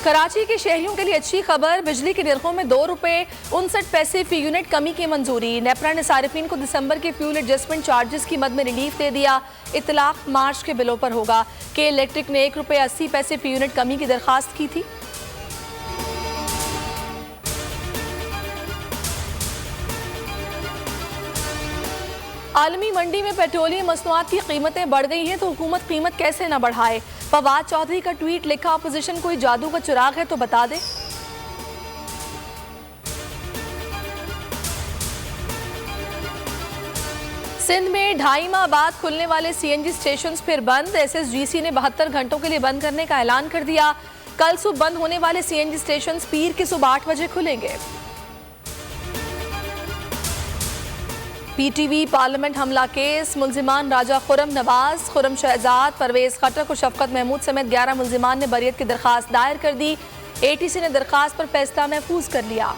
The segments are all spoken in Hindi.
कराची के शहरियों के लिए अच्छी खबर, बिजली के निर्खों में ₹2.59 फी यूनिट कमी की मंजूरी। नेपरा ने सारिफिन को दिसंबर के फ्यूल एडजस्टमेंट चार्जेस की मद में रिलीफ दे दिया। इतलाक मार्च के बिलों पर होगा। के इलेक्ट्रिक ने ₹1.80 फी यूनिट कमी की दरखास्त की थी। आलमी मंडी में पेट्रोलियम मसनूआत की कीमतें बढ़ गई हैं तो हुकूमत कीमत कैसे न बढ़ाए। फवाद चौधरी का ट्वीट लिखा, अपोजिशन कोई जादू का चिराग है तो बता दे। सिंध में 2.5 माह बाद खुलने वाले सीएनजी स्टेशन फिर बंद। एसएसजीसी ने 72 घंटों के लिए बंद करने का ऐलान कर दिया। कल सुबह बंद होने वाले सीएनजी स्टेशन पीर की सुबह 8 बजे खुलेंगे। पीटीवी पार्लियामेंट हमला केस, मुल्जिमान राजा खुरम नवाज, खुरम शहजाद, परवेज खटक और शफकत महमूद समेत 11 मुल्जिमान ने बरियत की दरखास्त दायर कर दी। एटीसी ने दरखास्त पर फैसला महफूज कर लिया।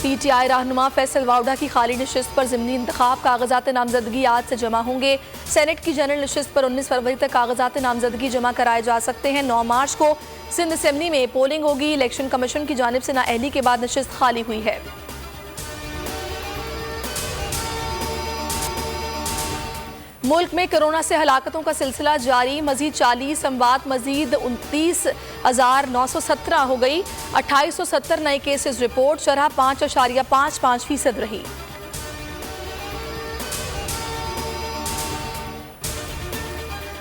पीटीआई रहनुमा फैसल वाउडा की खाली नशिस्त पर ज़िमनी इंतखाब, कागजात नामजदगी आज से जमा होंगे। सेनेट की जनरल नशिस्त पर 19 फरवरी तक कागजात नामजदगी जमा कराए जा सकते हैं। 9 मार्च को सिंध असेंबली में पोलिंग होगी। इलेक्शन कमीशन की जानिब से नाअहली के बाद नशिस्त खाली हुई है। मुल्क में कोरोना से हलाकतों का सिलसिला जारी, मजीद 40 अमवात, मजीद 29,917 हो गई। 2870 नए केसेस रिपोर्ट, शरह 5.55% रही।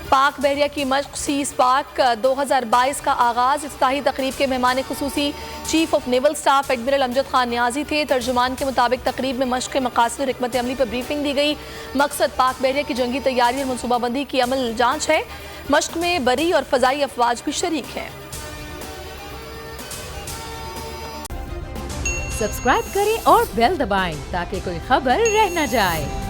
पाक बहरिया की मश्क सीज पाक 2022 का आगाज। इफ्ताही तकरीब के मेहमान खुसूसी chief of naval staff admiral Amjad Khan Niazi थे। तर्जुमान के मुताबिक तकरीब में मश्क के मकासद और हिकमत अमली पर ब्रीफिंग दी गई। मकसद पाक बहरिया की जंगी तैयारी और मनसूबाबंदी की अमल जांच है। मश्क में बरी और फजाई अफवाज भी शरीक हैं। सब्सक्राइब करें और बेल दबाएं ताकि कोई खबर रह न जाए।